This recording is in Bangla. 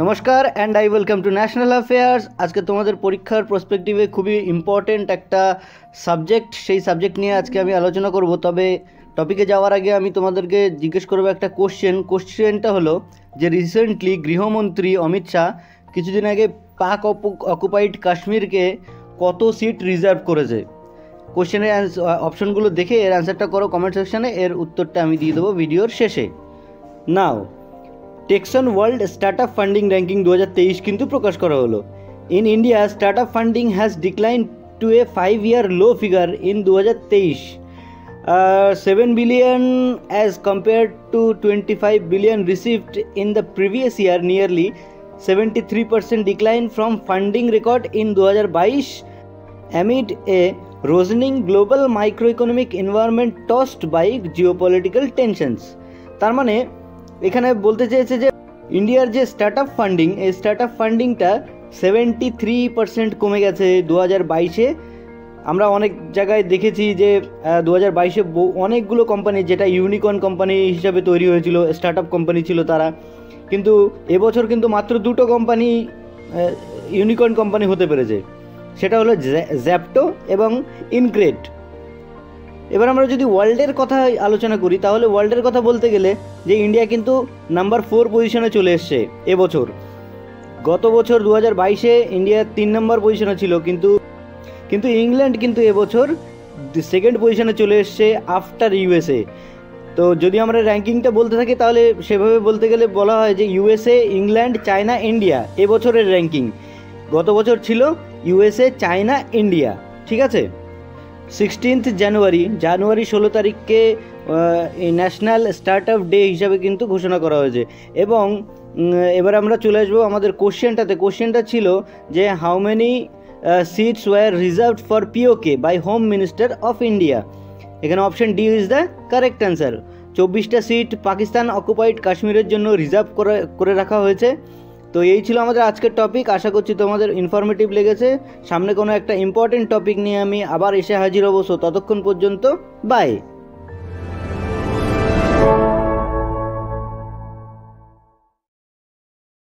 নমস্কার and I welcome to national affairs. আজকে তোমাদের পরীক্ষার প্রসপেক্টিভে খুবই ইম্পর্টেন্ট একটা সাবজেক্ট, সেই সাবজেক্ট নিয়ে আজকে আমি আলোচনা করব। তবে টপিকে যাওয়ার আগে আমি তোমাদেরকে জিজ্ঞেস করবো একটা কোশ্চেনটা হলো যে রিসেন্টলি গৃহমন্ত্রী অমিত শাহ কিছুদিন আগে পাক অকুপাইড কাশ্মীরকে কত সিট রিজার্ভ করেছে। কোশ্চেনের অপশনগুলো দেখে এর অ্যান্সারটা করো কমেন্ট সেকশানে, এর উত্তরটা আমি দিয়ে দেবো ভিডিওর শেষে। Now Tracxn world startup funding ranking 2023 কিন্তু প্রকাশ করা হলো। In India startup funding has decline to a 5-year low figure in 2023, 7 billion as compared to 25 billion received in the previous year, nearly 73% decline from funding record in 2022 amid a worsening global microeconomic environment tossed by geopolitical tensions। তার মানে এখানে বলতে চেয়েছে যে ইন্ডিয়ার যে স্টার্টআপ ফান্ডিং, এই স্টার্টআপ ফান্ডিংটা 73% কমে গেছে 2022-এ। আমরা অনেক জায়গায় দেখেছি যে 2022-এ অনেকগুলো কোম্পানি, যেটা ইউনিকর্ন কোম্পানি হিসাবে তৈরি হয়েছিল, স্টার্টআপ কোম্পানি ছিল তারা, কিন্তু এবছর কিন্তু মাত্র দুটো কোম্পানি ইউনিকর্ন কোম্পানি হতে পেরেছে, সেটা হলো জ্যাপটো এবং ইনক্রেড। এবার আমরা যদি ওয়ার্ল্ডের কথা আলোচনা করি, তাহলে ওয়ার্ল্ডের কথা বলতে গেলে যে ইন্ডিয়া কিন্তু নাম্বার 4 পজিশনে চলে এসছে এবছর। গত বছর 2022-এ ইন্ডিয়া 3 নম্বর পজিশনে ছিল, কিন্তু ইংল্যান্ড কিন্তু এবছর 2nd পজিশনে চলে এসছে আফটার ইউএসএ। তো যদি আমরা র্যাঙ্কিংটা বলতে থাকি তাহলে সেভাবে বলতে গেলে বলা হয় যে ইউএসএ, ইংল্যান্ড, চায়না, ইন্ডিয়া এবছরের র্যাঙ্কিং। গত বছর ছিল ইউএসএ, চায়না, ইন্ডিয়া, ঠিক আছে। 16 জানুয়ারি 16 তারিখকে ন্যাশনাল স্টার্টআপ ডে হিসাবে কিন্তু ঘোষণা করা হয়েছে। এবং এবার আমরা চলে আসবো আমাদের কোশ্চেনটাতে। কোশ্চেনটা ছিল যে how many seats were reserved for PoK by home minister of India. এখানে option D is the correct answer. 24টা সিট পাকিস্তান অকুপাইড কাশ্মীরের জন্য রিজার্ভ করে রাখা হয়েছে। তো এই ছিল আমাদের আজকের টপিক। আশা করছি তোমাদের ইনফরমেটিভ লেগেছে। সামনে কোনো একটা ইম্পর্টেন্ট টপিক নিয়ে আমি আবার এসে হাজির হব। সো ততক্ষণ পর্যন্ত বাই।